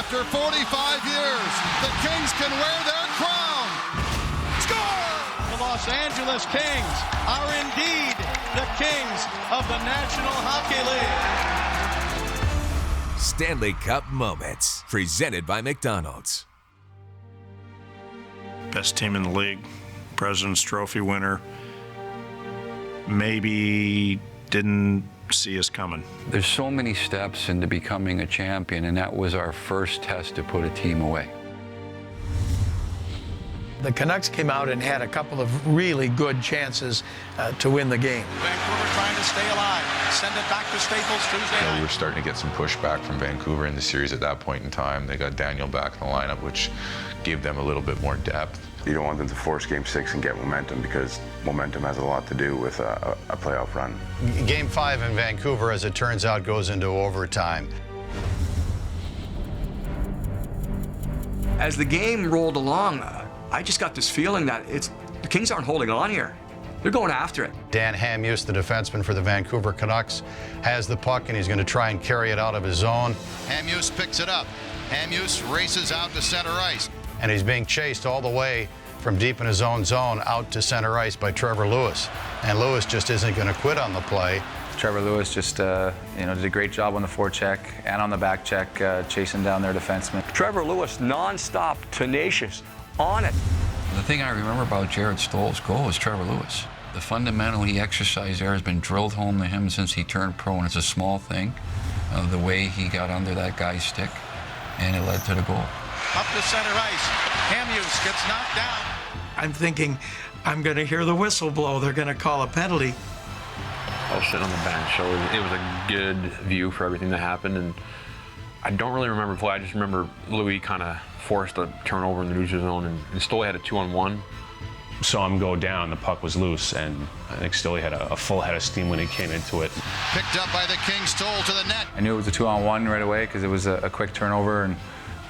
After 45 years, the Kings can wear their crown. Score! The Los Angeles Kings are indeed the kings of the National Hockey League. Stanley Cup Moments, presented by McDonald's. Best team in the league, President's Trophy winner, maybe didn't see us coming. There's so many steps into becoming a champion, and that was our first test to put a team away. The Canucks came out and had a couple of really good chances to win the game. Vancouver trying to stay alive. Send it back to Staples Tuesday night. We were starting to get some pushback from Vancouver in the series at that point in time. They got Daniel back in the lineup, which gave them a little bit more depth. You don't want them to force Game 6 and get momentum, because momentum has a lot to do with a playoff run. Game 5 in Vancouver, as it turns out, goes into overtime. As the game rolled along, I just got this feeling that the Kings aren't holding on here. They're going after it. Dan Hamhuis, the defenseman for the Vancouver Canucks, has the puck, and he's going to try and carry it out of his zone. Hamhuis picks it up. Hamhuis races out to center ice. And he's being chased all the way from deep in his own zone out to center ice by Trevor Lewis. And Lewis just isn't going to quit on the play. Trevor Lewis just did a great job on the forecheck and on the back check, chasing down their defenseman. Trevor Lewis, nonstop, tenacious, on it. The thing I remember about Jarret Stoll's goal is Trevor Lewis. The fundamental he exercised there has been drilled home to him since he turned pro, and it's a small thing, the way he got under that guy's stick, and it led to the goal. Up to center ice. Hamhuis gets knocked down. I'm thinking, I'm going to hear the whistle blow. They're going to call a penalty. I was sitting on the bench, so it was a good view for everything that happened. And I don't really remember play. I just remember Louis kind of forced a turnover in the neutral zone, and Stoll had a 2-on-1. Saw him go down, the puck was loose, and I think Stoll had a full head of steam when he came into it. Picked up by the Kings, Stoll to the net. I knew it was a 2-on-1 right away because it was a quick turnover, and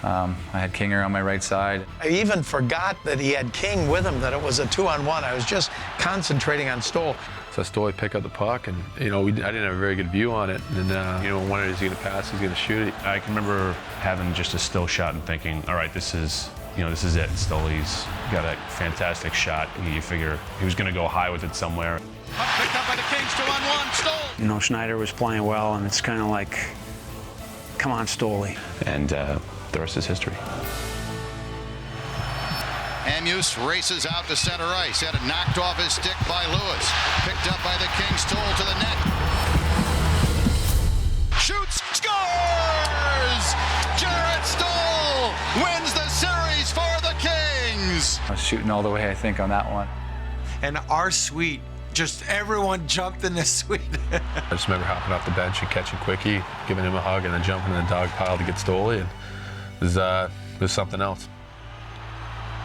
I had Kinger on my right side. I even forgot that he had King with him, that it was a 2-on-1. I was just concentrating on Stoll. So Stoll picked up the puck, and I didn't have a very good view on it. And when is he going to pass? He's going to shoot it. I can remember having just a still shot and thinking, all right, this is it. Stoley's got a fantastic shot. You figure he was going to go high with it somewhere. Puck picked up by the Kings, 2-on-1, Stoll. Schneider was playing well, and it's kind of like, come on, Stoley. And the rest is history. Hamhuis races out to center ice. Had it knocked off his stick by Lewis. Picked up by the Kings, Stoll to the net. Shoots, scores! Jarret Stoll wins the series for the Kings. I was shooting all the way, I think, on that one. And our suite, just everyone jumped in the suite. I just remember hopping off the bench and catching Quickie, giving him a hug, and then jumping in the dog pile to get Stoley. And it was something else.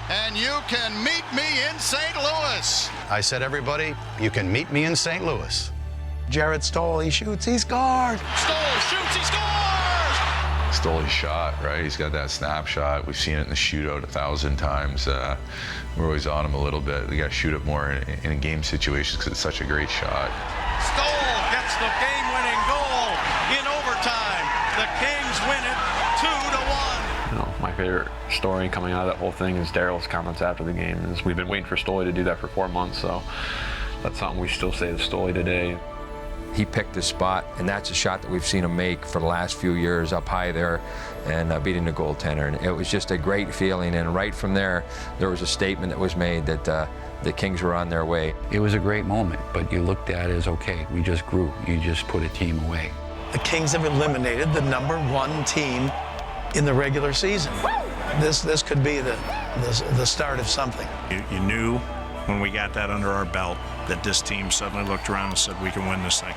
And you can meet me in St. Louis. I said, everybody, you can meet me in St. Louis. Jarret Stoll, he shoots, he scored. Stoll shoots, he scores! Stoley's shot, right? He's got that snapshot. We've seen it in the shootout 1,000 times. We're always on him a little bit. We got to shoot it more in game situations because it's such a great shot. Stoll gets the game-winning goal in overtime. The Kings win it 2-1. My favorite story coming out of that whole thing is Daryl's comments after the game. We've been waiting for Stoley to do that for 4 months, so that's something we still say to Stoley today. He picked his spot, and that's a shot that we've seen him make for the last few years up high there and beating the goaltender. And it was just a great feeling, and right from there was a statement that was made that the Kings were on their way. It was a great moment, but you looked at it as, okay, we just grew. You just put a team away. The Kings have eliminated the #1 team in the regular season. This could be the start of something. You knew when we got that under our belt that this team suddenly looked around and said, we can win this thing.